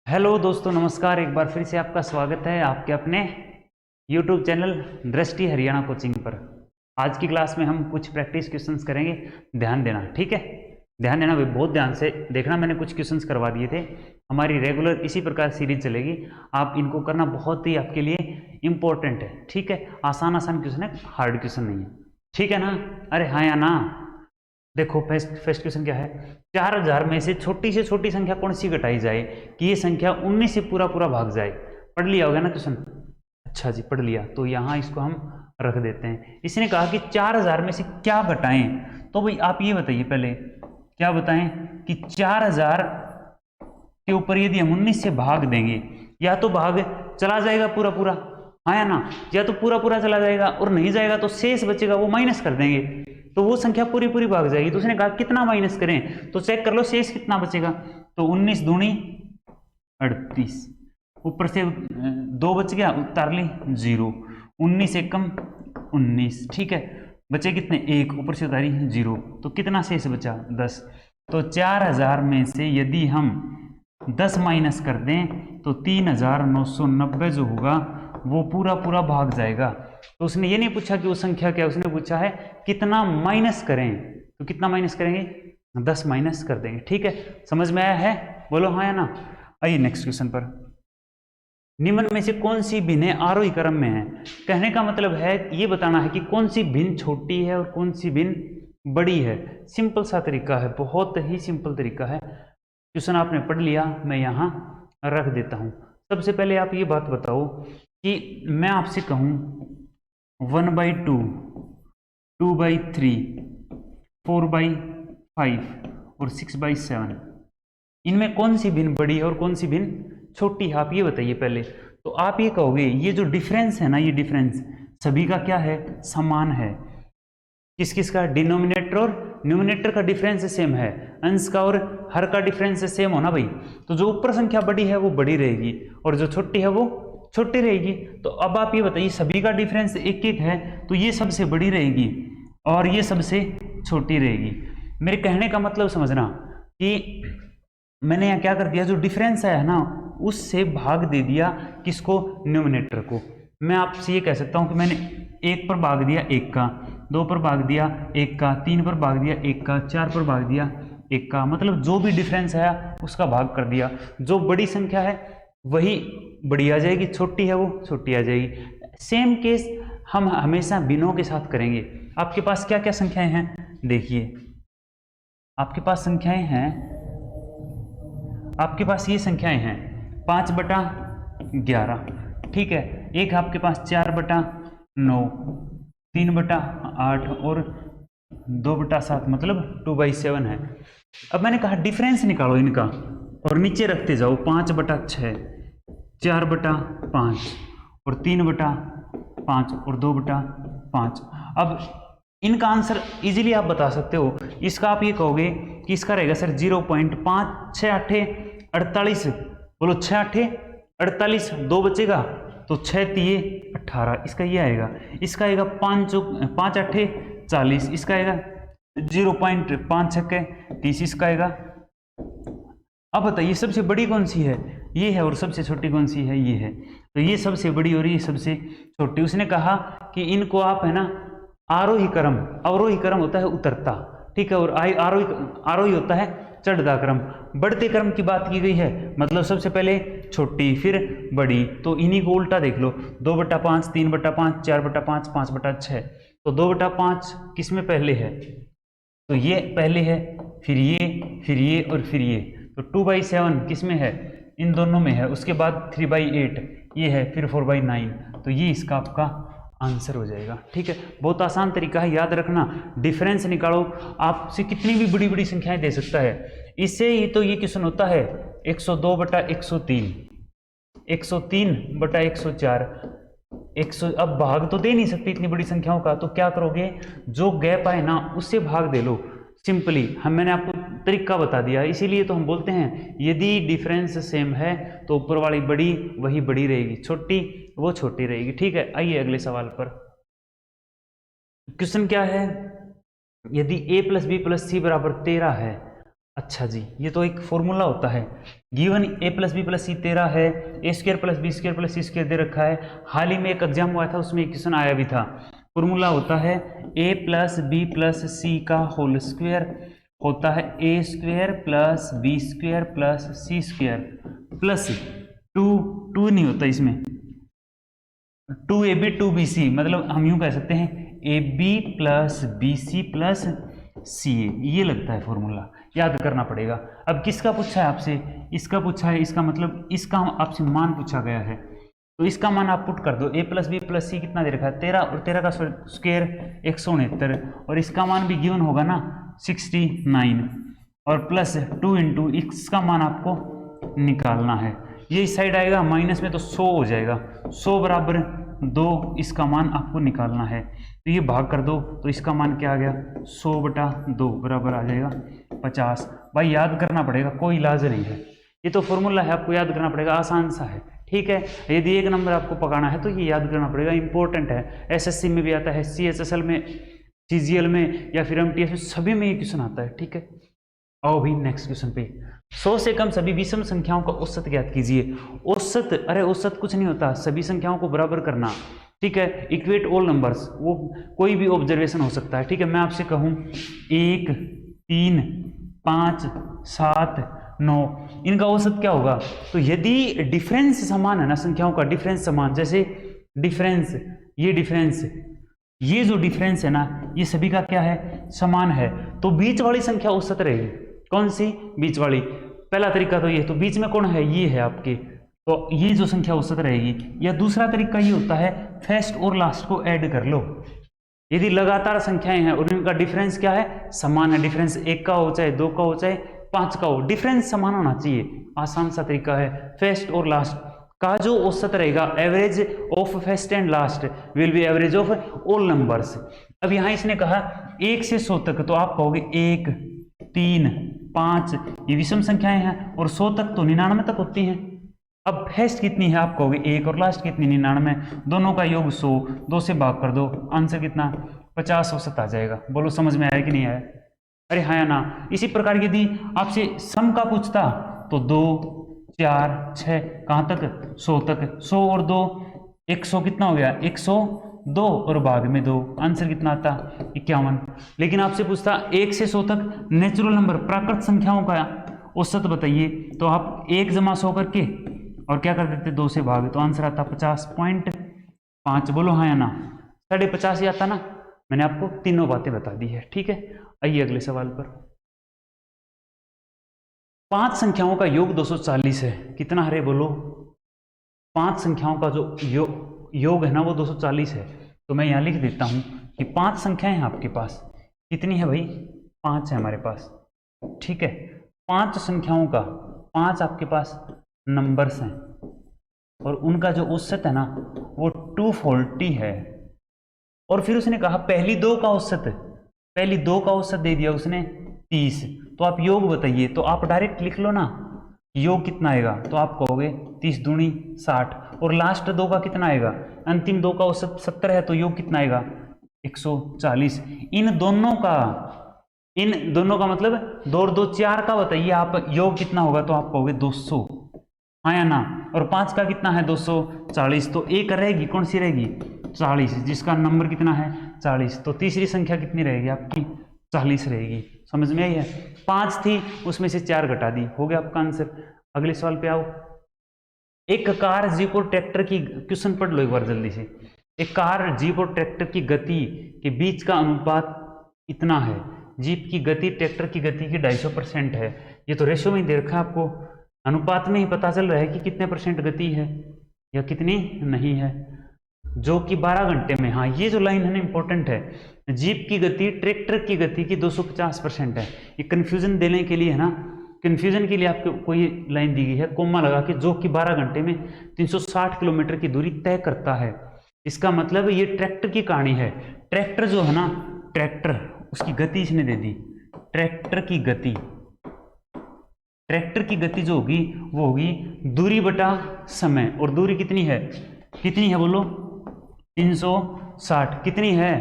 Hello दोस्तों, नमस्कार। एक बार फिर से आपका स्वागत है आपके अपने YouTube चैनल दृष्टि हरियाणा कोचिंग पर। आज की क्लास में हम कुछ प्रैक्टिस क्वेश्चंस करेंगे। ध्यान देना, ठीक है? ध्यान देना भाई, बहुत ध्यान से देखना। मैंने कुछ क्वेश्चंस करवा दिए थे। हमारी रेगुलर इसी प्रकार सीरीज चलेगी। आप इनको करना बहुत ही आपके लिए इंपॉर्टेंट है, ठीक है? आसान आसान क्वेश्चन है, हार्ड क्वेश्चन नहीं है, ठीक है ना? अरे हाँ या ना? देखो, फर्स्ट क्वेश्चन क्या है? 4000 में से छोटी संख्या कौन सी घटाई जाए कि ये संख्या 19 से पूरा पूरा भाग जाए? पढ़ लिया होगा ना क्वेश्चन? अच्छा जी, पढ़ लिया। तो यहां इसको हम रख देते हैं। इसने कहा कि 4000 में से क्या घटाएं। तो भाई आप ये बताइए पहले, क्या बताएं कि 4000 के ऊपर यदि हम 19 से भाग देंगे, या तो भाग चला जाएगा पूरा पूरा, हाँ या ना? या तो पूरा पूरा चला जाएगा, और नहीं जाएगा तो शेष बचेगा, वो माइनस कर देंगे, तो वो संख्या पूरी पूरी भाग जाएगी। तो उसने कहा कितना माइनस करें, तो चेक कर लो शेष कितना बचेगा। तो 19 दूनी 38, ऊपर से 2 बच गया, उतार ली 0, 19 एक कम 19, ठीक है? बचे कितने? 1, ऊपर से उतारी 0, तो कितना शेष बचा? 10। तो 4000 में से यदि हम 10 माइनस कर दें तो 3990 जो होगा वो पूरा पूरा भाग जाएगा। तो उसने ये नहीं पूछा कि वो संख्या क्या है, उसने पूछा है कितना माइनस करें। तो कितना माइनस करेंगे? 10 माइनस कर देंगे, ठीक है? समझ में आया है? बोलो हाँ या ना? आइए नेक्स्ट क्वेश्चन पर। निम्न में से कौन सी भिन्नें आरोही क्रम में है? कहने का मतलब है ये बताना है कि कौन सी भिन्न छोटी है और कौन सी भिन्न बड़ी है। सिंपल सा तरीका है, बहुत ही सिंपल तरीका है। क्वेश्चन आपने पढ़ लिया, मैं यहाँ रख देता हूँ। सबसे पहले आप ये बात बताओ कि मैं आपसे कहूँ 1/2, 2/3, 4/5 और 6/7, इनमें कौन सी भिन्न बड़ी है और कौन सी भिन्न छोटी है? आप ये बताइए पहले। तो आप ये कहोगे ये जो डिफरेंस है ना, ये डिफरेंस सभी का क्या है? समान है। किस किस का? डिनोमिनेटर और न्यूमिनेटर का डिफरेंस सेम है। अंश का और हर का डिफरेंस सेम होना भाई। तो जो ऊपर संख्या बड़ी है वो बड़ी रहेगी, और जो छोटी है वो छोटी रहेगी। तो अब आप ये बताइए, सभी का डिफरेंस एक एक है, तो ये सबसे बड़ी रहेगी और ये सबसे छोटी रहेगी। मेरे कहने का मतलब समझना कि मैंने यहाँ क्या कर दिया, जो डिफरेंस है ना उससे भाग दे दिया किसको? न्यूमिनेटर को। मैं आपसे ये कह सकता हूँ कि मैंने 1 पर भाग दिया 1 का, 2 पर भाग दिया 1 का, 3 पर भाग दिया 1 का, 4 पर भाग दिया 1 का। मतलब जो भी डिफरेंस है उसका भाग कर दिया। जो बड़ी संख्या है वही बड़ी आ जाएगी, छोटी है वो छोटी आ जाएगी। सेम केस हम हमेशा भिन्नों के साथ करेंगे। आपके पास क्या क्या संख्याएं हैं? देखिए, आपके पास संख्याएं हैं, आपके पास ये संख्याएं हैं 5/11, ठीक है? एक आपके पास 4/9, 3/8 और 2/7, मतलब 2/7 है। अब मैंने कहा डिफरेंस निकालो इनका और नीचे रखते जाओ। 5/6, 4/5 और 3/5 और 2/5। अब इनका आंसर इजीली आप बता सकते हो। इसका आप ये कहोगे कि इसका रहेगा सर 0.5, 6 8 48, बोलो 6 8 48, 2 बचेगा तो 6 3 18, इसका ये आएगा। इसका आएगा 5 8 40, इसका आएगा 0.5 6 30, इसका आएगा। अब बताइए सबसे बड़ी कौन सी है? ये है। और सबसे छोटी कौन सी है? ये है। तो ये सबसे बड़ी और ये सबसे छोटी। उसने कहा कि इनको आप है ना आरोही क्रम, अवरोही क्रम होता है उतरता, ठीक है, और आरोही होता है चढ़ता क्रम। बढ़ते क्रम की बात की गई है, मतलब सबसे पहले छोटी फिर बड़ी। तो इन्हीं को उल्टा देख लो, 2/5, 3/5, 4/5, 5/6। तो 2/5 किस में पहले है? तो ये पहले है, फिर ये, फिर ये और फिर ये। तो 2/7 किस में है? इन दोनों में है। उसके बाद 3/8 ये है, फिर 4/9। तो ये इसका आपका आंसर हो जाएगा, ठीक है? बहुत आसान तरीका है, याद रखना। डिफरेंस निकालो, आपसे कितनी भी बड़ी बड़ी संख्याएं दे सकता है। इससे ही तो ये क्वेश्चन होता है 102/103, 103/104, 100। अब भाग तो दे नहीं सकती इतनी बड़ी संख्याओं का, तो क्या करोगे? जो गैप आए ना उससे भाग दे लो सिंपली। मैंने आपको तरीका बता दिया, इसीलिए तो हम बोलते हैं यदि डिफरेंस सेम है तो ऊपर वाली बड़ी वही बड़ी रहेगी, छोटी वो छोटी रहेगी, ठीक है? आइए अगले सवाल पर। क्वेश्चन क्या है? यदि a + b + c = 13 है, अच्छा जी, ये तो एक फॉर्मूला होता है। Given a plus B plus C 13 है, A square plus B square plus C square दे रखा है। हाल ही में एक एग्जाम हुआ था, उसमें एक क्वेश्चन आया भी था। फॉर्मूला होता है a plus B plus C का होल स्क्वायर होता है A square plus B square plus C square plus two नहीं होता इसमें, 2ab 2bc, मतलब हम यूं कह सकते हैं ab plus B C plus C A, ये लगता है फॉर्मूला, याद करना पड़ेगा। अब किसका पूछा है आपसे, इसका पूछा है, इसका मतलब इसका आपसे मान पूछा गया है, तो इसका मान आप पुट कर दो। a प्लस बी प्लस सी कितना दे रखा है 13, और 13 का स्क्वायर 169, और इसका मान भी गिवन होगा ना 69, और प्लस 2 इंटू इसका मान आपको निकालना है। ये इस साइड आएगा माइनस में तो 100 हो जाएगा, 100 बराबर 2 इसका मान आपको निकालना है। तो ये भाग कर दो तो इसका मान क्या आ गया 100 बटा 2 बराबर आ जाएगा 50। भाई याद करना पड़ेगा, कोई इलाज नहीं है, ये तो फॉर्मूला है, आपको याद करना पड़ेगा, आसान सा है। ठीक है, यदि एक नंबर आपको पकाना है तो ये याद करना पड़ेगा, इंपॉर्टेंट है। एसएससी में भी आता है, CHSL में, CGL में, या फिर MTS में, सभी में ये क्वेश्चन आता है। ठीक है, आओ भी नेक्स्ट क्वेश्चन पे। 100 से कम सभी विषम संख्याओं का औसत ज्ञात कीजिए। औसत, अरे औसत कुछ नहीं होता, सभी संख्याओं को बराबर करना। ठीक है, इक्वेट ऑल नंबर्स, वो कोई भी ऑब्जर्वेशन हो सकता है। ठीक है, मैं आपसे कहूँ 1, 3, 5, 7, 9, इनका औसत क्या होगा? तो यदि डिफरेंस समान है ना, संख्याओं का डिफरेंस समान, जैसे डिफरेंस, ये डिफरेंस, ये जो डिफरेंस है ना, ये सभी का क्या है, समान है, तो बीच वाली संख्या औसत रहेगी। कौन सी? बीच वाली। पहला तरीका तो ये, तो बीच में कौन है, ये है आपके, तो ये जो संख्या औसत रहेगी। या दूसरा तरीका ये होता है, फर्स्ट और लास्ट को ऐड कर लो। यदि लगातार संख्याएं हैं और इनका डिफरेंस क्या है, समान है, डिफरेंस 1 का हो, चाहे 2 का हो, चाहे 5 का हो, डिफरेंस समान होना चाहिए। आसान सा तरीका है, फर्स्ट और लास्ट का जो औसत रहेगा, average of first and last will be average of all numbers. अब यहां इसने कहा 1 से 100 तक, तो आप कहोगे 1, 3, 5, ये विषम संख्याएं हैं, और 100 तक तो 99 तक होती हैं। अब फर्स्ट कितनी है, आप कहोगे 1, और लास्ट कितनी, 99, दोनों का योग 100, 2 से भाग कर दो, आंसर कितना, 50 औसत आ जाएगा। बोलो समझ में आया कि नहीं आया? अरे हाँ या ना? इसी प्रकार यदि आपसे सम का पूछता तो 2, 4, 6, कहाँ तक, 100 तक, 100 और 2, 100 कितना हो गया, 102, और भाग में 2, आंसर कितना आता, 51। लेकिन आपसे पूछता 1 से 100 तक नेचुरल नंबर, प्राकृत संख्याओं का औसत बताइए, तो आप 1 जमा 100 करके और क्या कर देते, 2 से भाग, तो आंसर आता 50.5। बोलो हाँ या ना? 50.5 ही आता ना? मैंने आपको तीनों बातें बता दी है। ठीक है, आइए अगले सवाल पर। 5 संख्याओं का योग 240 है, कितना है रे बोलो? 5 संख्याओं का जो योग है ना, वो 240 है। तो मैं यहां लिख देता हूं कि 5 संख्याएं हैं आपके पास, कितनी है भाई, 5 है हमारे पास। ठीक है, 5 संख्याओं का, 5 आपके पास नंबर्स हैं, और उनका जो औसत है ना, वो 240 है। और फिर उसने कहा पहली 2 का औसत, पहली 2 का औसत दे दिया उसने 30, तो आप योग बताइए। तो आप डायरेक्ट लिख लो ना, योग कितना आएगा, तो आप कहोगे 30 दूनी 60, और लास्ट 2 का कितना आएगा, अंतिम 2 का औसत 70 है, तो योग कितना आएगा, 140। इन दोनों का मतलब 2 और 2 4 का बताइए आप, योग कितना होगा, तो आप कहोगे 200, हाँ या ना? और 5 का कितना है, 240, तो एक रहेगी, कौन सी रहेगी, 40, जिसका नंबर कितना है, 40। तो तीसरी संख्या कितनी रहेगी आपकी, 40 रहेगी। समझ में आई है? 5 थी, उसमें से 4 घटा दी, हो गया आपका आंसर। अगले सवाल पे आओ। एक कार, जीप और ट्रैक्टर की, क्वेश्चन पढ़ लो एक बार जल्दी से। एक कार, जीप और ट्रैक्टर की गति के बीच का अनुपात इतना है। जीप की गति ट्रैक्टर की गति की 250% है। ये तो रेशो में ही दे रखा है आपको, अनुपात में ही पता चल रहा है कि कितने % गति है या कितनी नहीं है, जो कि 12 घंटे में। हाँ, ये जो लाइन है ना इंपॉर्टेंट है, जीप की गति ट्रैक्टर की गति की 250% है। ये कंफ्यूजन देने के लिए है ना, कंफ्यूजन के लिए आपको कोई लाइन दी गई है कोमा लगा के, जो कि 12 घंटे में 360 किलोमीटर की दूरी तय करता है। इसका मतलब ये ट्रैक्टर की कहानी है। ट्रैक्टर जो है ना, ट्रैक्टर, उसकी गति इसने दे दी, ट्रैक्टर की गति, ट्रैक्टर की गति जो होगी वो होगी दूरी बटा समय, और दूरी कितनी है, कितनी है बोलो, 360, कितनी है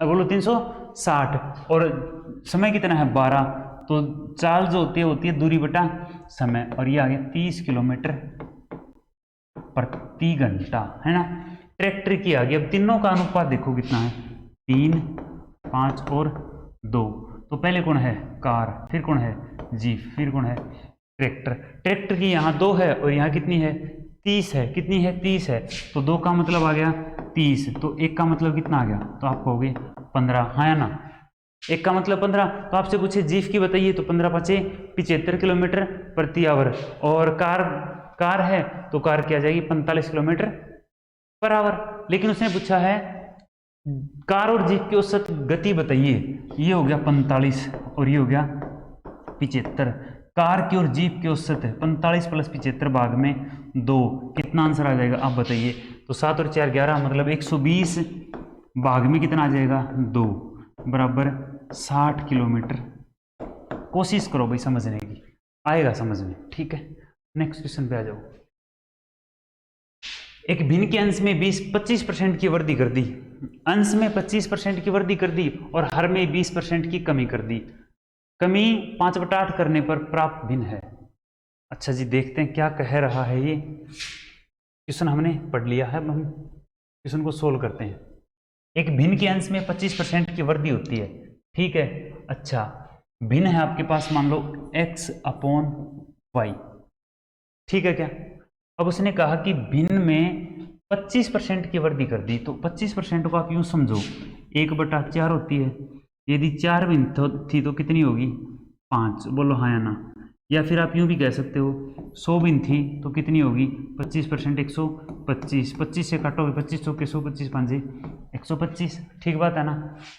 बोलो, 360, और समय कितना है 12, तो चाल जो होती है दूरी बटा समय, और ये आ गया 30 किलोमीटर प्रति घंटा, है ना। ट्रैक्टर की आ गई। अब तीनों का अनुपात देखो कितना है, 3, 5 और 2। तो पहले कौन है, कार, फिर कौन है, जीप, फिर कौन है, ट्रैक्टर। ट्रैक्टर की यहाँ 2 है और यहाँ कितनी है, 30 है। कितनी है, 30 है। तो 2 का मतलब आ गया 30, तो 1 का मतलब कितना आ गया, तो आप कहोगे 15, हाँ या ना। 1 का मतलब 15। तो आपसे पूछे जीप की बताइए, तो 15 5 75 किलोमीटर प्रति आवर। और कार है तो कार क्या जाएगी, 45 किलोमीटर पर आवर। लेकिन उसने पूछा है कार और जीप की औसत गति बताइए, ये हो गया 45 और ये हो गया 75। कार की और जीप की औसत है 45 + 75 भाग में 2, कितना आंसर आ जाएगा आप बताइए। तो 7 और 4 11, मतलब 120 भाग में कितना आ जाएगा, 2 बराबर 60 किलोमीटर। कोशिश करो भाई समझने की, आएगा समझ में, ठीक है। नेक्स्ट क्वेश्चन पे आ जाओ। एक भिन्न के अंश में 25% की वृद्धि कर दी, अंश में 25% की वृद्धि कर दी और हर में 20% की कमी कर दी। कमी 5/8 करने पर प्राप्त भिन्न है। अच्छा जी, देखते हैं क्या कह रहा है ये क्वेश्चन। हमने पढ़ लिया है, हम क्वेश्चन को सोल्व करते हैं। एक भिन्न के अंश में 25% की वृद्धि होती है, ठीक है। अच्छा, भिन्न है आपके पास, मान लो x/y, ठीक है क्या। अब उसने कहा कि भिन्न में 25% की वृद्धि कर दी, तो 25% को आप यूं समझो 1/4 होती है। यदि 4 भिन्न थी तो कितनी होगी, 5, बोलो हाँ या ना। या फिर आप यूं भी कह सकते हो 100 भिन्न थी तो कितनी होगी, 25% 125, 25 से काटोगे 25 100 के 125 5 125, ठीक बात है ना।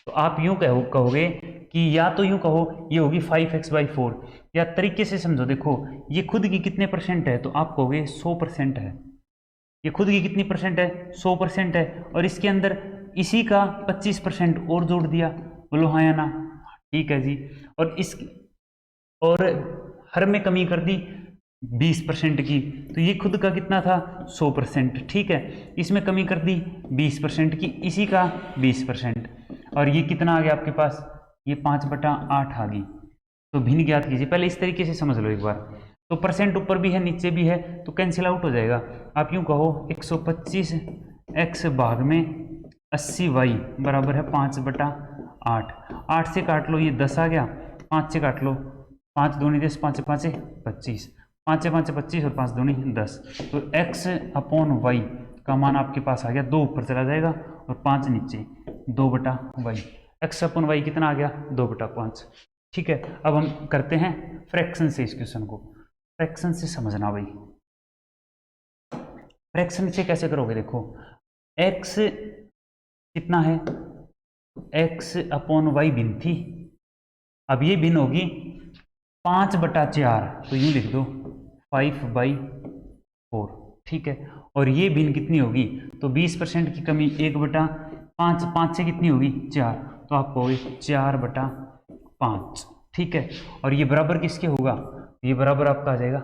तो आप यूं कहोगे कि या तो यूं कहो ये होगी 5x/4, या तरीके से समझो, देखो ये खुद की कितने परसेंट है, तो आप कहोगे 100% है। ये खुद की कितनी परसेंट है, 100% है। और इसके अंदर इसी का 25% और जोड़ दिया, बोलो हाँ या ना, ठीक है जी। और हर में कमी कर दी 20% की, तो ये खुद का कितना था, 100%, ठीक है। इसमें कमी कर दी 20% की, इसी का 20%, और ये कितना आ गया आपके पास, ये 5/8 आ गई। तो भिन्न ज्ञात कीजिए। पहले इस तरीके से समझ लो एक बार। तो परसेंट ऊपर भी है नीचे भी है, तो कैंसिल आउट हो जाएगा। आप यूं कहो 125x भाग में 80y बराबर है 5/8। 8 से काट लो, ये 10 आ गया। 5 से काट लो, 5 दूनी 10, 5 5 25, 5 से 5 25 और 5 दूनी 10। तो x/y का मान आपके पास आ गया, 2 ऊपर चला जाएगा और 5 नीचे, 2/y। x/y कितना आ गया, 2/5, ठीक है। अब हम करते हैं फ्रैक्शन से इस क्वेश्चन को। फ्रैक्शन से समझना भाई, फ्रैक्शन से कैसे करोगे, देखो x कितना है, x/y भिन्न थी, अब ये भिन्न होगी 5/4, तो यूं लिख दो 5/4, ठीक है। और ये भिन्न कितनी होगी, तो 20% की कमी 1/5, 5 से कितनी होगी 4, तो आप कहोगे 4/5, ठीक है। और ये बराबर किसके होगा, ये बराबर आपका आ जाएगा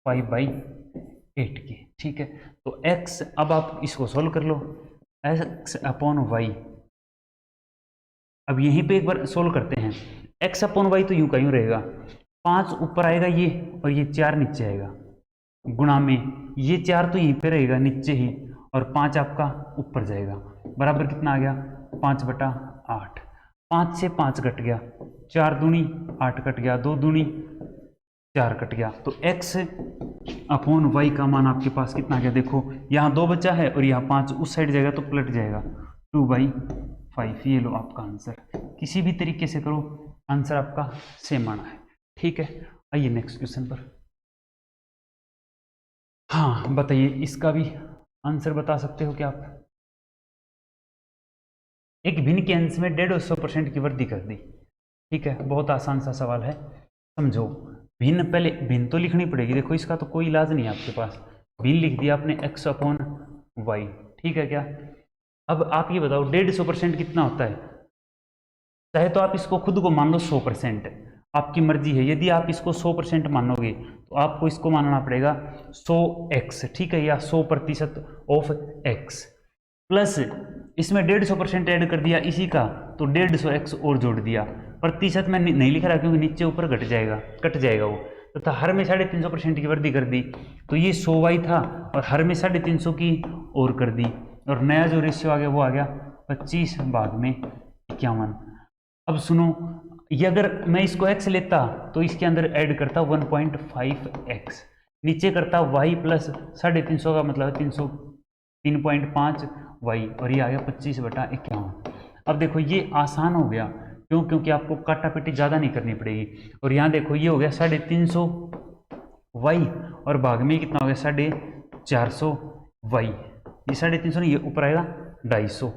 5/8 के, ठीक है। तो x, अब आप इसको सोल्व कर लो, x/y। अब यहीं पे एक बार सोल्व करते हैं। x/y तो यूं का यूं रहेगा, 5 ऊपर आएगा ये, और ये 4 नीचे आएगा, गुणा में ये 4 तो यहीं पे रहेगा नीचे ही, और 5 आपका ऊपर जाएगा, बराबर कितना आ गया 5/8। 5 से 5 कट गया, 4 दूनी 8 कट गया, 2 दूनी 4 कट गया। तो x/y का मान आपके पास कितना आ गया, देखो यहाँ 2 बचा है और यहाँ 5 उस साइड जाएगा तो पलट जाएगा, 2/5। ये लो आपका आंसर। किसी भी तरीके से करो, आंसर आपका सेम आना है, ठीक है। आइए नेक्स्ट क्वेश्चन पर। हाँ बताइए, इसका भी आंसर बता सकते हो क्या आप। एक भिन्न के अंश में 150% की वृद्धि कर दी, ठीक है। बहुत आसान सा सवाल है, समझो। भिन्न, पहले भिन्न तो लिखनी पड़ेगी, देखो इसका तो कोई इलाज नहीं है आपके पास। भिन्न लिख दिया आपने x/y, ठीक है क्या। अब आप ये बताओ 150% कितना होता है। चाहे तो आप इसको खुद को मान लो 100%, आपकी मर्जी है। यदि आप इसको 100% मानोगे तो आपको इसको मानना पड़ेगा 100x, ठीक है, या 100% ऑफ x, प्लस इसमें 150% ऐड कर दिया इसी का, तो 150x और जोड़ दिया, प्रतिशत में नहीं लिख रहा क्योंकि नीचे ऊपर कट जाएगा वो। तथा हर में 350% की वृद्धि कर दी, तो ये 100y था और हर में 350 की और कर दी, और नया जो रेशियो आ गया वो आ गया 25/51। अब सुनो, ये अगर मैं इसको x लेता तो इसके अंदर ऐड करता 1.5x, नीचे करता y प्लस 350 का मतलब है 3.5y, और ये आ गया 25/51। अब देखो ये आसान हो गया, क्यों? क्योंकि आपको काटापीटी ज़्यादा नहीं करनी पड़ेगी। और यहाँ देखो ये हो गया 350y और भाग में कितना हो गया 450y, ये 350 नहीं, ये ऊपर आएगा 250।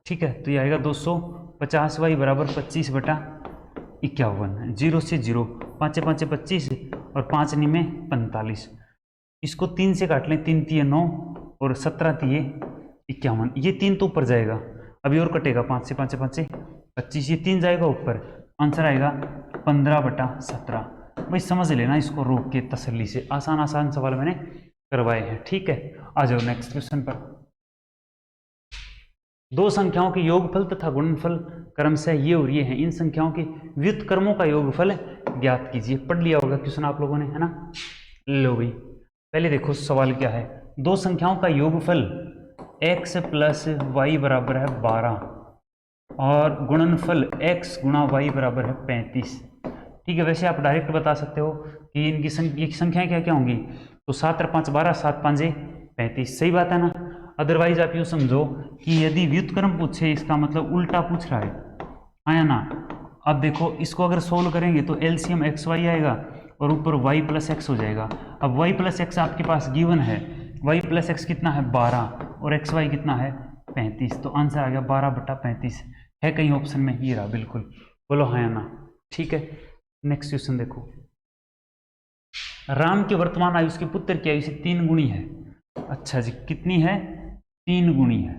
ठीक है, तो ये आएगा 250y बराबर 25/51। 0 से 0, 5 5 25 और 5 9 में 45। इसको 3 से काट लें, 3 3 9 और 17 3 51। ये 3 तो ऊपर जाएगा, अभी और कटेगा, 5 से 5 5 25, ये 3 जाएगा ऊपर, आंसर आएगा 15/17। भाई समझ लेना इसको रोक के तसल्ली से, आसान सवाल मैंने करवाए हैं। ठीक है, आ जाओ नेक्स्ट क्वेश्चन पर। दो संख्याओं के योगफल तथा गुणनफल क्रमशः ये और ये हैं, इन संख्याओं के व्युत्क्रमों का योगफल ज्ञात कीजिए। पढ़ लिया होगा क्वेश्चन आप लोगों ने, है ना? लो भाई, पहले देखो सवाल क्या है। दो संख्याओं का योगफल x प्लस वाई बराबर है 12 और गुणनफल x गुणा y बराबर है 35। ठीक है, वैसे आप डायरेक्ट बता सकते हो कि इनकी संख्याएं क्या क्या होंगी, तो 7 और 5 12, 7 5 35, सही बात है ना? अदरवाइज आप यूँ समझो कि यदि व्युत्क्रम पूछे, इसका मतलब उल्टा पूछ रहा है, आया ना? अब देखो इसको अगर सोल्व करेंगे तो एलसीएम एक्स वाई आएगा और ऊपर y प्लस एक्स हो जाएगा। अब y प्लस एक्स आपके पास गिवन है, y प्लस एक्स कितना है 12 और एक्स वाई कितना है 35, तो आंसर आ गया 12/35। है कहीं ऑप्शन में? ये रहा बिल्कुल, बोलो हाँ या ना? ठीक है, नेक्स्ट क्वेश्चन देखो। राम के वर्तमान आयु उसके पुत्र की आयु से 3 गुणी है। अच्छा जी, कितनी है? 3 गुणी है,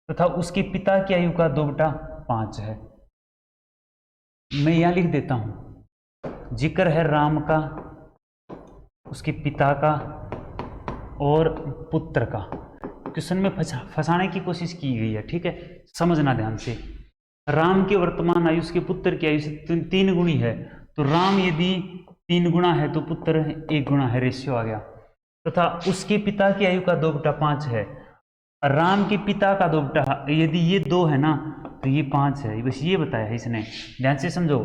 तथा उसके पिता की आयु का 2/5 है। मैं यहां लिख देता हूं, जिक्र है राम का, उसके पिता का और पुत्र का। क्वेश्चन में फंसाने की कोशिश की गई है, ठीक है, समझना ध्यान से। राम के वर्तमान आयु उसके पुत्र की आयु से 3 गुणी है, तो राम यदि 3 गुना है तो पुत्र 1 गुना है, रेशियो आ गया। तथा उसके पिता की आयु का 2/5 है। राम के पिता का 2 यदि ये 2 है ना तो ये 5 है, बस ये बताया है इसने, ध्यान से समझो।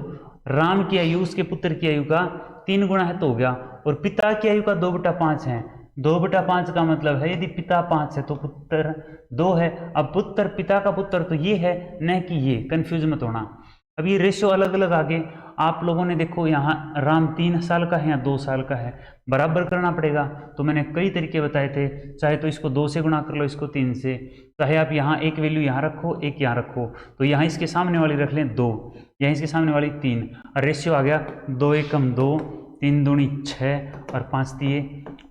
राम की आयु उसके पुत्र की आयु का 3 गुना है तो हो गया, और पिता की आयु का 2/5 है। 2/5 का मतलब है यदि पिता 5 है तो पुत्र 2 है। अब पुत्र, पिता का पुत्र तो ये है, न कि ये, कंफ्यूज मत होना। अब ये रेशियो अलग अलग आगे आप लोगों ने देखो, यहाँ राम 3 साल का है या 2 साल का है, बराबर करना पड़ेगा। तो मैंने कई तरीके बताए थे, चाहे तो इसको 2 से गुणा कर लो, इसको 3 से, चाहे आप यहाँ एक वैल्यू यहाँ रखो, एक यहाँ रखो, तो यहाँ इसके सामने वाली रख लें 2, यहाँ इसके सामने वाली 3, और रेशियो आ गया 2 एकम 2, 3 दूनी 6 और 5 तिये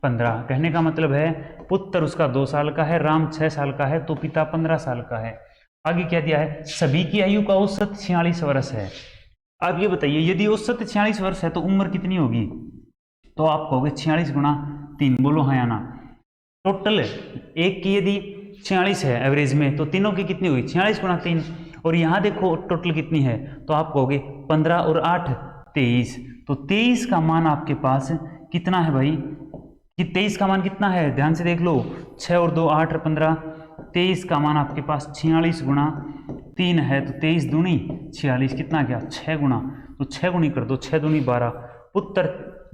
15। कहने का मतलब है पुत्र उसका 2 साल का है, राम 6 साल का है, तो पिता 15 साल का है। आगे क्या दिया है? सभी की आयु का औसत 46 वर्ष है। अब ये बताइए, यदि औसत 46 वर्ष है तो उम्र कितनी होगी? तो आप कहोगे 46 गुणा 3, बोलो हाँ या ना? टोटल एक की यदि 46 है एवरेज में, तो तीनों की कितनी हुई? 46 गुणा 3। और यहाँ देखो टोटल कितनी है, तो आप कहोगे 15 और 8 23, तो 23 का मान आपके पास कितना है भाई? कि 23 का मान कितना है, ध्यान से देख लो, 6 और 2 8 और 15, 23 का मान आपके पास 46 गुणा 3 है, तो 23 दूनी 46, कितना गया? 6 गुना, तो 6 गुनी कर दो, 6 दूनी 12। पुत्र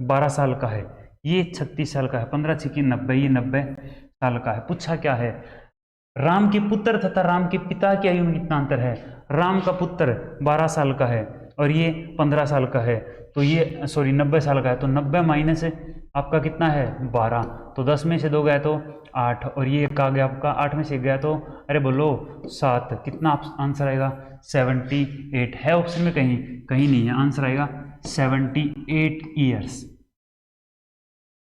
12 साल का है, ये 36 साल का है, 15 छिकी 90, ये 90 साल का है। पूछा क्या है? राम के पुत्र तथा राम के पिता की आयु में कितना अंतर है? राम का पुत्र 12 साल का है और ये 15 साल का है, तो ये सॉरी 90 साल का है, तो 90 माइनस आपका कितना है? 12, तो 10 में से 2 गया तो 8, और ये एक आ गया आपका, 8 में से 1 गया तो अरे बोलो 7, कितना आंसर आएगा? 78 है ऑप्शन में? कहीं कहीं नहीं है, आंसर आएगा 78 ईयर्स।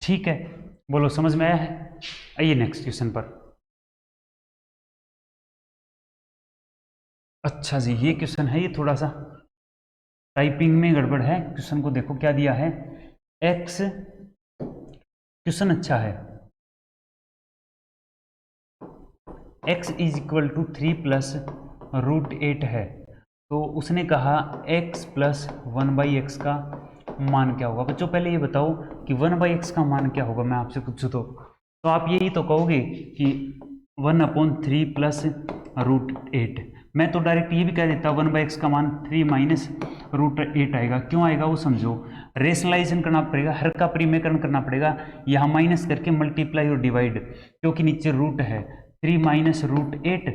ठीक है, बोलो समझ में आया है? आइए नेक्स्ट क्वेश्चन पर। अच्छा जी, ये क्वेश्चन है, ये थोड़ा सा टाइपिंग में गड़बड़ है। क्वेश्चन को देखो क्या दिया है, एक्स, क्वेश्चन अच्छा है, x इज इक्वल टू 3 प्लस रूट 8 है, तो उसने कहा x प्लस 1/x का मान क्या होगा। बच्चों पहले ये बताओ कि 1/x का मान क्या होगा, मैं आपसे पूछूँ तो आप यही तो कहोगे कि 1/3 प्लस रूट 8। मैं तो डायरेक्ट ये भी कह देता 1/x का मान 3 माइनस रूट 8 आएगा। क्यों आएगा वो समझो, रेशनलाइजेशन करना पड़ेगा, हर का परिमेयकरण करना पड़ेगा, यहाँ माइनस करके मल्टीप्लाई और डिवाइड, क्योंकि नीचे रूट है। 3 minus root 8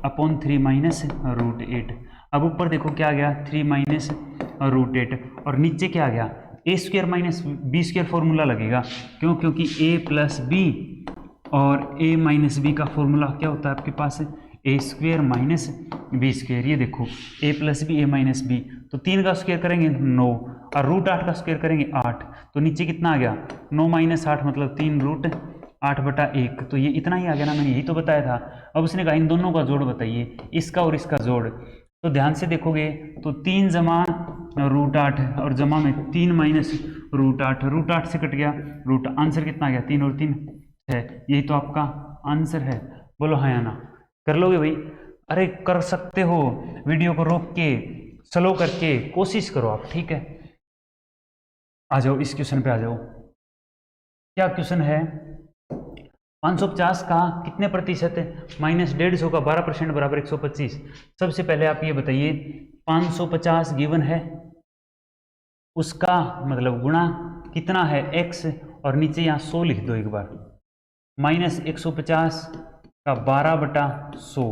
upon 3 minus root 8। अब ऊपर देखो क्या आ गया, 3 माइनस रूट 8, और नीचे क्या आ गया, A square minus B square formula लगेगा। क्यों, क्योंकि ए प्लस बी और ए माइनस बी का फॉर्मूला क्या होता है आपके पास, A square minus B square. ये देखो A plus B A minus B, तो 3 का स्क्वायर करेंगे 9, और रूट 8 का स्क्वायर करेंगे 8, तो नीचे कितना आ गया 9 माइनस 8 मतलब 3 रूट 8/1। तो ये इतना ही आ गया ना, मैंने यही तो बताया था। अब उसने कहा इन दोनों का जोड़ बताइए, इसका और इसका जोड़। तो ध्यान से देखोगे तो 3 जमा रूट 8 और जमा में 3 माइनस रूट 8, रूट 8 से कट गया रूट, आंसर कितना आ गया 3 और 3 6। यही तो आपका आंसर है। बोलो हाँ या ना, कर लोगे भाई? अरे कर सकते हो, वीडियो को रोक के स्लो करके कोशिश करो आप, ठीक है। आ जाओ इस क्वेश्चन पे आ जाओ। क्या क्वेश्चन है, 550 का कितने प्रतिशत माइनस 150 का 12% बराबर 125। सबसे पहले आप ये बताइए 550 गिवन है, उसका मतलब गुणा कितना है x, और नीचे यहाँ 100 लिख दो एक बार, माइनस 150 का 12/100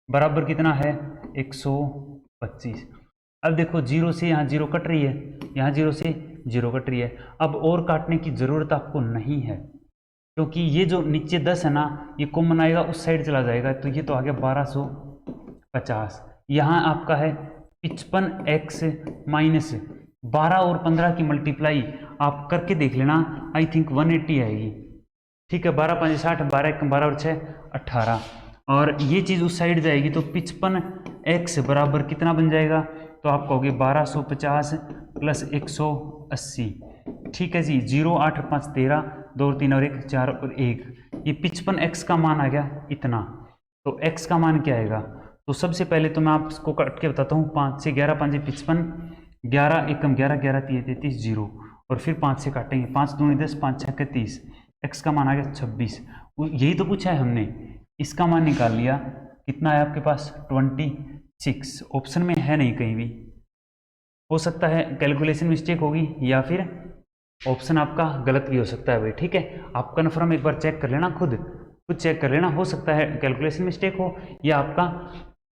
बराबर कितना है 125। अब देखो 0 से यहाँ 0 कट रही है, यहाँ 0 से 0 कट रही है। अब और काटने की जरूरत आपको नहीं है, क्योंकि ये जो नीचे 10 है ना, ये कॉमन आएगा उस साइड चला जाएगा, तो ये तो आ गया 1250। यहाँ आपका है 55x माइनस 12 और 15 की मल्टीप्लाई आप करके देख लेना, आई थिंक 180 आएगी, ठीक है। 12 5 60, 12 1 12 और 6 18, और ये चीज़ उस साइड जाएगी, तो 55x बराबर कितना बन जाएगा, तो आप कहोगे 1250 प्लस 180, ठीक है जी। 0 8 5 13, 2 3 और 1 4 और 1, ये 55x का मान आ गया इतना। तो x का मान क्या आएगा, तो सबसे पहले तो मैं आपको काट के बताता हूँ। 5 से 11 5 55, 11 एकम 11 11 3 33 0, और फिर 5 से काटेंगे, 5 दूनी 10 5 6 30, x का मान आ गया 26। यही तो पूछा है हमने, इसका मान निकाल लिया, कितना है आपके पास 26। ऑप्शन में है नहीं कहीं भी, हो सकता है कैलकुलेशन मिस्टेक होगी या फिर ऑप्शन आपका गलत भी हो सकता है भाई, ठीक है। आप कन्फर्म एक बार चेक कर लेना, खुद चेक कर लेना, हो सकता है कैलकुलेशन मिस्टेक हो या आपका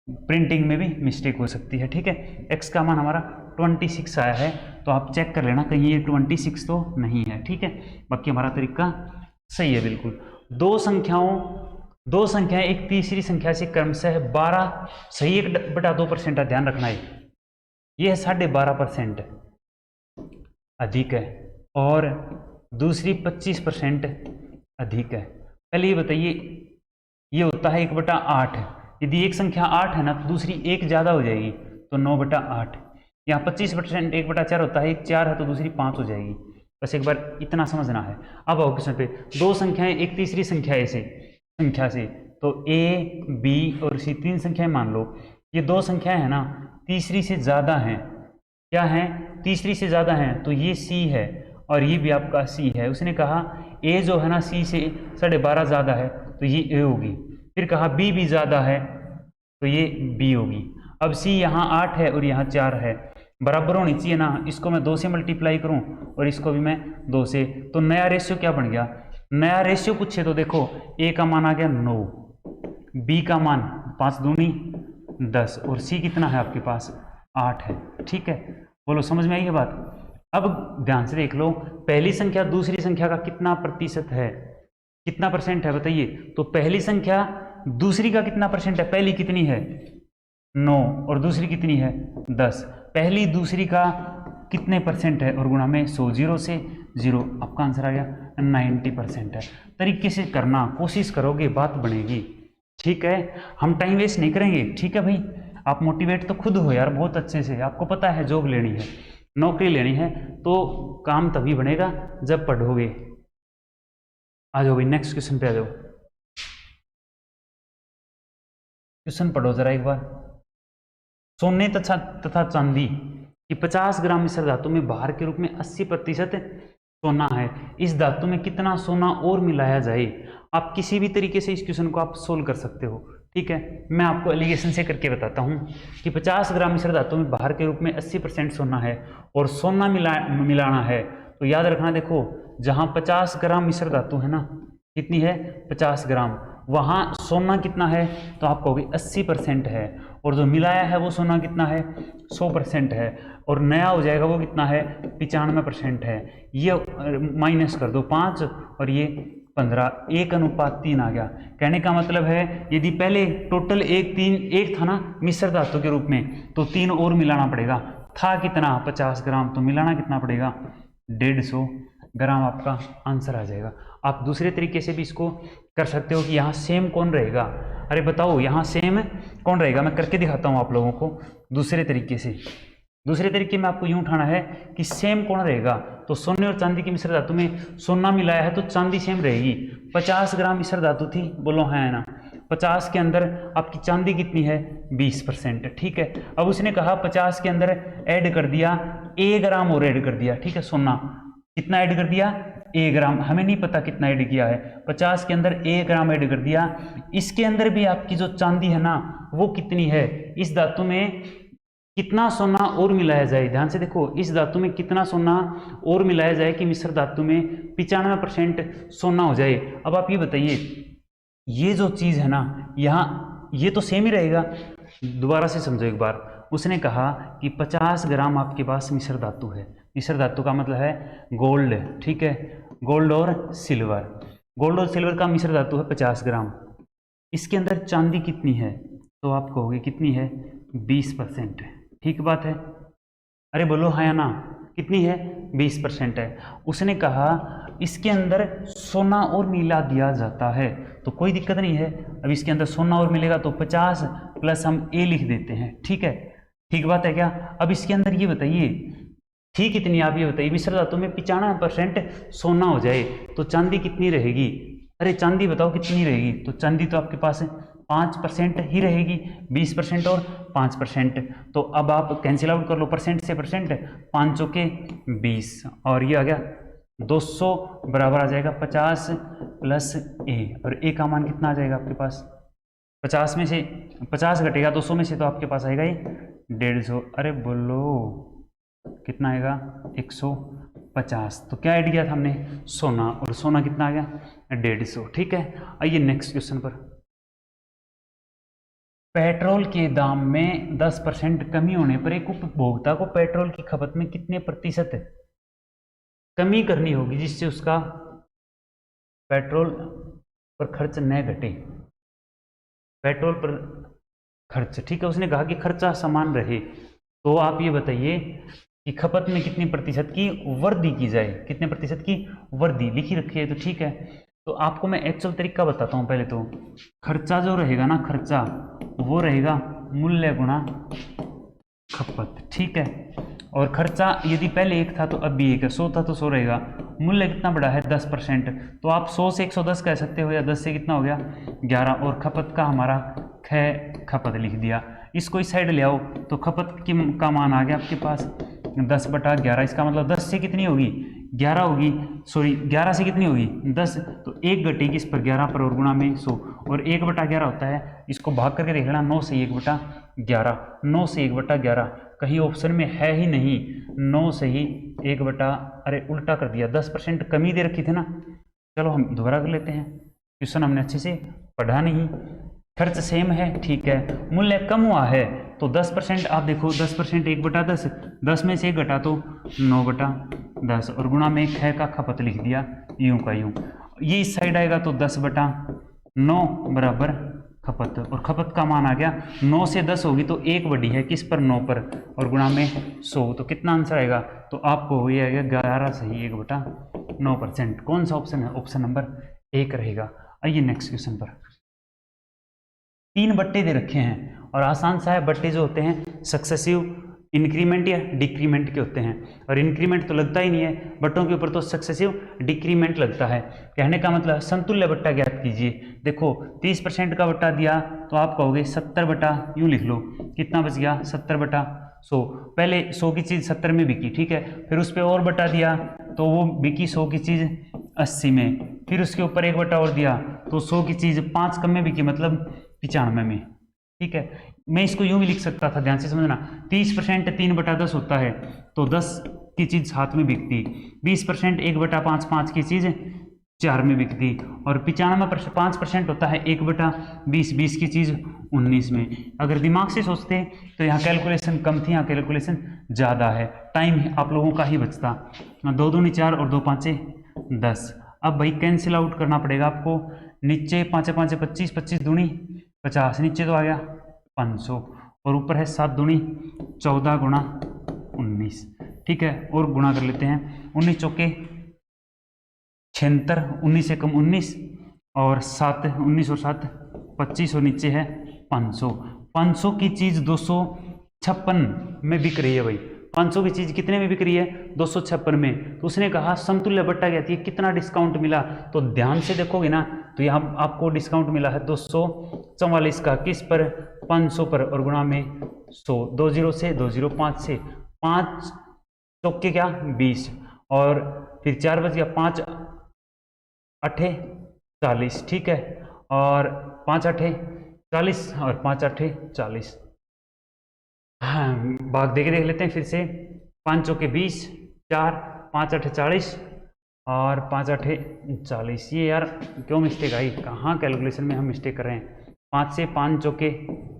प्रिंटिंग में भी मिस्टेक हो सकती है, ठीक है। x का मान हमारा 26 आया है, तो आप चेक कर लेना कहीं ये 26 तो नहीं है, ठीक है। बाकी हमारा तरीका सही है बिल्कुल। दो संख्याएं एक तीसरी संख्या से क्रमशः 12 सही 1/2% का ध्यान रखना है, ये है 12.5% अधिक है, और दूसरी 25% अधिक है। पहले ये बताइए, ये होता है 1/8। यदि एक संख्या 8 है ना, तो दूसरी 1 ज़्यादा हो जाएगी, तो 9/8। यहाँ 25% 1/4 होता है, 1 4 है तो दूसरी 5 हो जाएगी। बस एक बार इतना समझना है। अब आओ क्वेश्चन पे, दो संख्याएं एक तीसरी संख्या से, तो a b और c 3 संख्याएं मान लो। ये दो संख्याएं हैं ना, तीसरी से ज़्यादा हैं, क्या है तीसरी से ज़्यादा हैं, तो ये c है और ये भी आपका c है। उसने कहा a जो है ना c से 12.5 ज़्यादा है, तो ये a होगी। फिर कहा b भी ज़्यादा है, तो ये b होगी। अब c यहाँ 8 है और यहाँ 4 है, बराबर होनी चाहिए ना। इसको मैं 2 से मल्टीप्लाई करूँ और इसको भी मैं 2 से, तो नया रेशियो क्या बन गया, नया रेशियो पूछे तो देखो a का मान आ गया 9, b का मान 5 दूनी 10, और c कितना है आपके पास 8 है, ठीक है। बोलो समझ में आई है बात। अब ध्यान से देख लो, पहली संख्या दूसरी संख्या का कितना प्रतिशत है, कितना परसेंट है बताइए। तो पहली संख्या दूसरी का कितना परसेंट है, पहली कितनी है 9 और दूसरी कितनी है 10, पहली दूसरी का कितने परसेंट है और गुणा में 100, 0 से 0, आपका आंसर आ गया 90% है। तरीके से करना, कोशिश करोगे बात बनेगी, ठीक है। हम टाइम वेस्ट नहीं करेंगे, ठीक है भाई। आप मोटिवेट तो खुद हो यार बहुत अच्छे से, आपको पता है जॉब लेनी है, नौकरी लेनी है, तो काम तभी बनेगा जब पढ़ोगे। आ जाओ भाई नेक्स्ट क्वेश्चन पे आ जाओ। क्वेश्चन पढ़ो जरा एक बार। सोने तथा चांदी की 50 ग्राम मिश्र धातु में भार के रूप में 80% सोना है, इस धातु में कितना सोना और मिलाया जाए। आप किसी भी तरीके से इस क्वेश्चन को आप सोल्व कर सकते हो, ठीक है। मैं आपको एलिगेशन से करके बताता हूँ कि 50 ग्राम मिश्र धातु में भार के रूप में 80% सोना है और सोना मिलाना है। तो याद रखना, देखो जहाँ 50 ग्राम मिश्र धातु है ना, कितनी है 50 ग्राम, वहाँ सोना कितना है, तो आप कहोगे 80% है, और जो मिलाया है वो सोना कितना है 100% है, और नया हो जाएगा वो कितना है 95% है। ये माइनस कर दो 5 और ये 15, 1:3 आ गया। कहने का मतलब है यदि पहले टोटल एक था ना मिश्र धातु के रूप में, तो 3 और मिलाना पड़ेगा। था कितना 50 ग्राम, तो मिलाना कितना पड़ेगा 150 ग्राम, आपका आंसर आ जाएगा। आप दूसरे तरीके से भी इसको कर सकते हो कि यहाँ सेम कौन रहेगा। अरे बताओ यहाँ सेम कौन रहेगा, मैं करके दिखाता हूँ आप लोगों को दूसरे तरीके से। दूसरे तरीके में आपको यूँ उठाना है कि सेम कौन रहेगा। तो सोने और चांदी की मिश्र धातु में सोना मिलाया है तो चांदी सेम रहेगी। 50 ग्राम मिश्र धातु थी, बोलो है ना, 50 के अंदर आपकी चांदी कितनी है 20%, ठीक है। अब उसने कहा 50 के अंदर ऐड कर दिया 1 ग्राम और ऐड कर दिया, ठीक है। सोना कितना ऐड कर दिया 1 ग्राम, हमें नहीं पता कितना ऐड किया है, 50 के अंदर 1 ग्राम ऐड कर दिया। इसके अंदर भी आपकी जो चांदी है ना वो कितनी है, इस धातु में कितना सोना और मिलाया जाए। ध्यान से देखो, इस धातु में कितना सोना और मिलाया जाए कि मिश्र धातु में 95% सोना हो जाए। अब आप ये बताइए, ये जो चीज है ना यहाँ, ये तो सेम ही रहेगा। दोबारा से समझो एक बार। उसने कहा कि 50 ग्राम आपके पास मिश्र धातु है, मिश्र धातु का मतलब है गोल्ड, ठीक है, गोल्ड और सिल्वर। गोल्ड और सिल्वर का मिश्र धातु है 50 ग्राम। इसके अंदर चांदी कितनी है, तो आप कहोगे कितनी है 20%, ठीक बात है। अरे बोलो हाँ या ना, कितनी है 20% है। उसने कहा इसके अंदर सोना और मिला दिया जाता है, तो कोई दिक्कत नहीं है। अब इसके अंदर सोना और मिलेगा तो 50 प्लस हम ए लिख देते हैं, ठीक है, ठीक बात है क्या। अब इसके अंदर ये बताइए ठीक कितनी, आप ये बताइए मिश्र धातु में 95% सोना हो जाए तो चांदी कितनी रहेगी। अरे चांदी बताओ कितनी रहेगी, तो चांदी तो आपके पास 5% ही रहेगी, 20% और 5%। तो अब आप कैंसिल आउट कर लो परसेंट से परसेंट, 5 चौके 20 और ये आ गया 200 बराबर आ जाएगा 50 प्लस ए, और ए का मान कितना आ जाएगा आपके पास, 50 में से 50 घटेगा 200 में से, तो आपके पास आएगा ये 150। अरे बोलो कितना आएगा 150। तो क्या ऐड किया था हमने सोना, और सोना कितना आ गया 150, ठीक है। आइए नेक्स्ट क्वेश्चन पर। पेट्रोल के दाम में 10% कमी होने पर एक उपभोक्ता को पेट्रोल की खपत में कितने प्रतिशत कमी करनी होगी जिससे उसका पेट्रोल पर खर्च न घटे। पेट्रोल पर खर्च, ठीक है, उसने कहा कि खर्चा समान रहे, तो आप ये बताइए कि खपत में कितने प्रतिशत की वृद्धि की जाए, कितने प्रतिशत की वृद्धि लिखी रखी है, तो ठीक है। तो आपको मैं एक्चुअल तरीका बताता हूँ। पहले तो खर्चा जो रहेगा ना, खर्चा वो रहेगा मूल्य गुणा खपत, ठीक है। और खर्चा यदि पहले 1 था तो अब भी 1 है, 100 था तो 100 रहेगा। मूल्य कितना बड़ा है 10%, तो आप 100 से 110 कह सकते हो, या 10 से कितना हो गया 11, और खपत का हमारा खपत लिख दिया। इसको इस साइड ले आओ तो खपत का मान आ गया आपके पास 10/11। इसका मतलब 10 से कितनी होगी 11 होगी, सॉरी 11 से कितनी होगी 10, तो 1 घटेगी इस पर 11 पर और गुणा में 100, और 1/11 होता है, इसको भाग करके देख लेना 9 से 1/11, 9 से 1/11 कहीं ऑप्शन में है ही नहीं, 9 से ही 1 अरे उल्टा कर दिया, 10% कमी दे रखी थी ना। चलो हम दोबारा कर लेते हैं, क्वेश्चन हमने अच्छे से पढ़ा नहीं। खर्च सेम है, ठीक है, मूल्य कम हुआ है तो 10%, आप देखो 10% 1/10, 10 में से 1 घटा तो 9/10, और गुणा में ख का खपत लिख दिया यूं का यूं। ये इस साइड आएगा तो 10/9 बराबर खपत, और खपत का मान आ गया 9 से 10 होगी तो 1 बड़ी है किस पर 9 पर, और गुणा में 100, तो कितना आंसर आएगा, तो आपको ये आएगा 11 सही 1/9%। कौन सा ऑप्शन है, ऑप्शन नंबर 1 रहेगा। आइए नेक्स्ट क्वेश्चन पर। 3 बट्टे दे रखे हैं और आसान सा है, बट्टे जो होते हैं सक्सेसिव इंक्रीमेंट या डिक्रीमेंट के होते हैं, और इंक्रीमेंट तो लगता ही नहीं है, बटों के ऊपर तो सक्सेसिव डिक्रीमेंट लगता है। कहने का मतलब समतुल्य बट्टा ज्ञात कीजिए। देखो 30% का बट्टा दिया तो आप कहोगे 70 बटा, यूँ लिख लो, कितना बच गया 70 बटा 100। पहले 100 की चीज़ 70 में बिकी, ठीक है, फिर उस पर और बटा दिया तो वो बिकी 100 की चीज़ 80 में, फिर उसके ऊपर एक बटा और दिया तो 100 की चीज़ 5 कम में बिकी, मतलब 95 में, ठीक है। मैं इसको यूं भी लिख सकता था, ध्यान से समझना, 30% 3/10 होता है तो 10 की चीज़ 7 में बिकती, 20% 1/5 5 की चीज़ 4 में बिकती, और 95% होता है 1/20 20 की चीज़ 19 में। अगर दिमाग से सोचते तो यहाँ कैलकुलेशन कम थी, यहाँ कैलकुलेशन ज़्यादा है, टाइम आप लोगों का ही बचता। 2 दूनी 4 और 2 पाँचे 10। अब भाई कैंसिल आउट करना पड़ेगा आपको, नीचे 5 5 25, 25 दूनी 50, नीचे तो आ गया 500, और ऊपर है 7 दूनी 14 गुणा 19, ठीक है। और गुणा कर लेते हैं, 19 चौके 76, 19 से कम 19, और 7 19 और 7 25, और नीचे है 500। 500 की चीज़ 256 में बिक रही है भाई, 500 की चीज़ कितने में बिक रही है 256 में। तो उसने कहा समतुल्य बट्टा क्या थी, कितना डिस्काउंट मिला, तो ध्यान से देखोगे ना तो यहाँ आपको डिस्काउंट मिला है 244 का, किस पर 500 पर, और गुणा में 100, 20 से 205 से 5 चौके क्या 20, और फिर 4 बज गया, 5 8 40, ठीक है, और 5 8 40 और 5 8 40। हाँ, भाग देके देख लेते हैं फिर से, 5 चौके 20, 4 5 8 40 और 5 8 40। ये यार क्यों मिस्टेक आई, कहाँ कैलकुलेशन में हम मिस्टेक कर रहे हैं। 5 से 5 चौके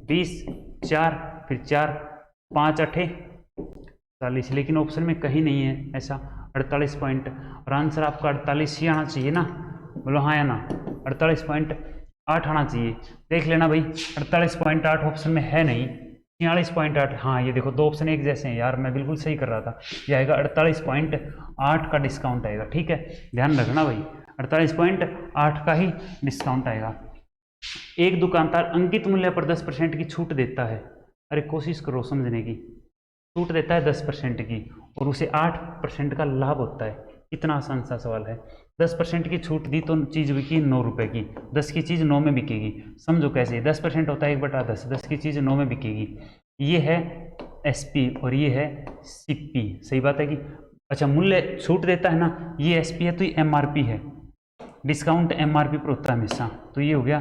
20, 4 फिर 4 5 8 40, लेकिन ऑप्शन में कहीं नहीं है ऐसा 48 पॉइंट, और आंसर आपका 48 ही आना चाहिए ना, बोलो हाँ या ना, 48.8 आना चाहिए। देख लेना भाई 48.8 ऑप्शन में है नहीं, 46.8, हाँ ये देखो दो ऑप्शन एक जैसे हैं यार, मैं बिल्कुल सही कर रहा था। ये आएगा 48.8 का डिस्काउंट आएगा, ठीक है, ध्यान रखना भाई 48.8 का ही डिस्काउंट आएगा। एक दुकानदार अंकित मूल्य पर 10% की छूट देता है, अरे कोशिश करो समझने की, छूट देता है 10% की और उसे 8% का लाभ होता है। इतना आसान सा सवाल है, 10% की छूट दी तो चीज़ बिकी 9 रुपये की, 10 की चीज़ 9 में बिकेगी। समझो कैसे, 10% होता है 1/10, 10 की चीज़ 9 में बिकेगी। ये है SP और ये है CP, सही बात है कि अच्छा मूल्य छूट देता है ना, ये SP है तो ये MRP है, डिस्काउंट MRP पर होता है हमेशा, तो ये हो गया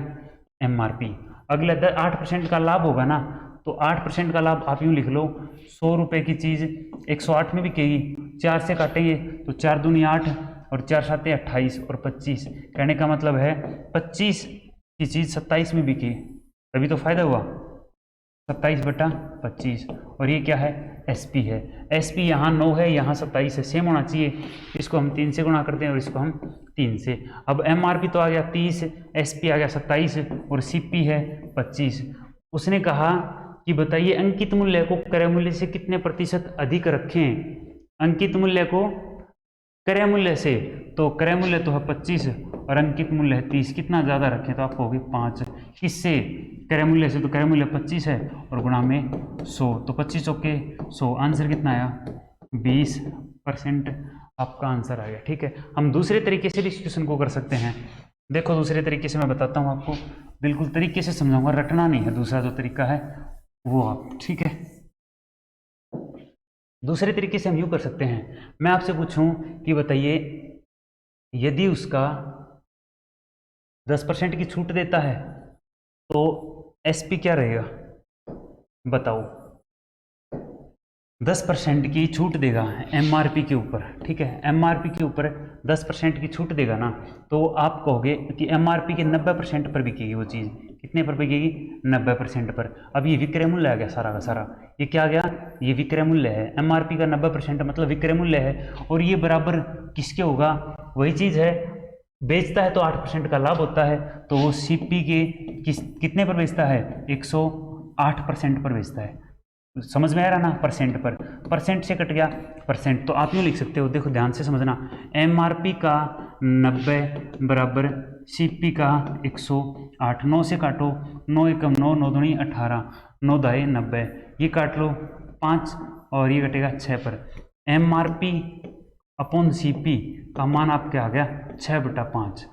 MRP। अगला 8% का लाभ होगा ना, तो 8% का लाभ आप यूँ लिख लो, 100 रुपये की चीज़ 108 में बिकेगी, 4 से काटेंगे तो 4 दूनी 8 और 4 साते 28 और 25, कहने का मतलब है 25 की चीज़ 27 में बिकी, तभी तो फायदा हुआ, 27/25। और ये क्या है SP है, SP यहाँ 9 है यहाँ 27 है, सेम होना चाहिए, इसको हम 3 से गुणा करते हैं और इसको हम 3 से। अब MRP तो आ गया 30, SP आ गया 27 और CP है 25। उसने कहा कि बताइए अंकित मूल्य को क्रय मूल्य से कितने प्रतिशत अधिक रखें। अंकित मूल्य को क्रय मूल्य से, तो क्रय मूल्य तो है 25 और अंकित मूल्य है 30, कितना ज़्यादा रखें तो आपको होगी 5। किससे, क्रय मूल्य से, तो क्रय मूल्य 25 है और गुणा में 100, तो 25 चौके 100, आंसर कितना आया 20% आपका आंसर आ गया। ठीक है, हम दूसरे तरीके से भी इस क्वेश्चन को कर सकते हैं। देखो दूसरे तरीके से मैं बताता हूँ आपको, बिल्कुल तरीके से समझाऊंगा, रटना नहीं है, दूसरा जो तरीका है वो आप, ठीक है। दूसरे तरीके से हम यूँ कर सकते हैं, मैं आपसे पूछूं कि बताइए यदि उसका 10% की छूट देता है तो SP क्या रहेगा, बताओ। 10% की छूट देगा MRP के ऊपर, ठीक है, MRP के ऊपर 10% की छूट देगा ना, तो आप कहोगे कि MRP के 90% पर बिकेगी वो चीज़, कितने पर बिकेगी 90% पर। अब ये विक्रय मूल्य आ गया सारा का सारा, ये क्या आ गया, ये विक्रय मूल्य है, MRP का 90% मतलब विक्रय मूल्य है, और ये बराबर किसके होगा, वही चीज़ है, बेचता है तो 8% का लाभ होता है, तो वो CP के कितने पर बेचता है 108% पर बेचता है। समझ में आ रहा ना, परसेंट पर, परसेंट से कट गया परसेंट, तो आप यूँ लिख सकते हो, देखो ध्यान से समझना, MRP का 90 बराबर CP का 108, 9 से काटो, 9 एकम 9, 9 दूनी 18, 9 दाए 90, ये काट लो, 5 और ये घटेगा 6 पर। MRP अपॉन CP का मान आपके आ गया 6/5।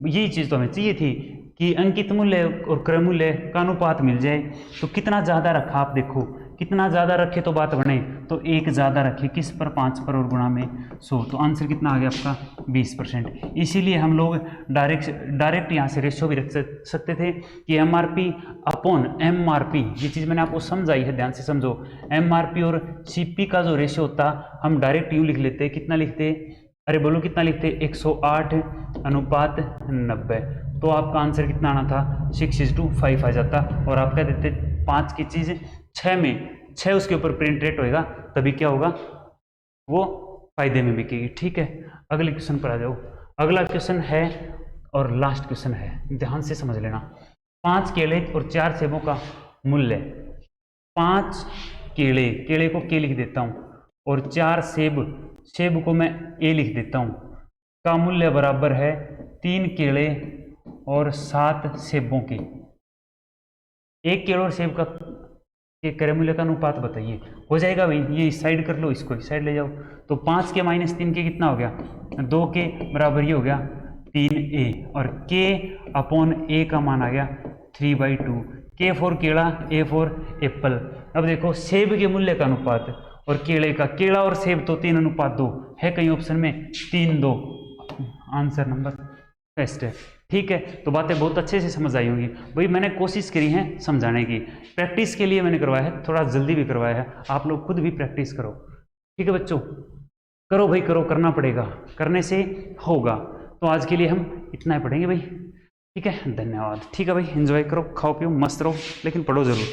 यही चीज़ तो हमें चाहिए थी कि अंकित मूल्य और क्रय मूल्य का अनुपात मिल जाए। तो कितना ज़्यादा रखा आप देखो, कितना ज़्यादा रखे तो बात बने, तो एक ज़्यादा रखे किस पर, 5 पर, और गुणा में 100। तो आंसर कितना आ गया आपका 20%। इसीलिए हम लोग डायरेक्ट यहाँ से रेशियो भी रख सकते थे कि MRP अपॉन MRP। ये चीज़ मैंने आपको समझाई है, ध्यान से समझो। MRP और CP का जो रेशियो होता हम डायरेक्ट यूँ लिख लेते, कितना लिखते, अरे बोलो कितना लिखते, 108/90। तो आपका आंसर कितना आना था, 6:5 आ जाता। और आप कह देते 5 की चीज़ 6 में 6 उसके ऊपर प्रिंट रेट होएगा, तभी क्या होगा, वो फायदे में बिकेगी। ठीक है, अगले क्वेश्चन पर आ जाओ। अगला क्वेश्चन है और लास्ट क्वेश्चन है, ध्यान से समझ लेना। 5 केले और 4 सेबों का मूल्य, 5 केले को के लिख देता हूँ और 4 सेब को मैं ए लिख देता हूँ, का मूल्य बराबर है 3 केले और 7 सेबों की। 1 केले और सेब का के क्रय मूल्य का अनुपात बताइए। हो जाएगा भाई, ये इस साइड कर लो, इसको इस साइड ले जाओ। तो 5 के माइनस 3 के कितना हो गया, 2 के बराबर ये हो गया 3A, और K अपॉन A का मान आ गया 3/2। K फॉर केला, A फॉर एप्पल। अब देखो सेब के मूल्य का अनुपात और केले का, केला और सेब तो 3:2 है कहीं ऑप्शन में, 3:2। आंसर नंबर बेस्ट है। ठीक है, तो बातें बहुत अच्छे से समझ आई होंगी भाई। मैंने कोशिश करी है समझाने की, प्रैक्टिस के लिए मैंने करवाया है, थोड़ा जल्दी भी करवाया है। आप लोग खुद भी प्रैक्टिस करो, ठीक है बच्चों, करो भाई करो, करना पड़ेगा, करने से होगा। तो आज के लिए हम इतना ही पढ़ेंगे भाई, ठीक है, धन्यवाद। ठीक है भाई, एंजॉय करो, खाओ पियो, मस्त रहो, लेकिन पढ़ो जरूर।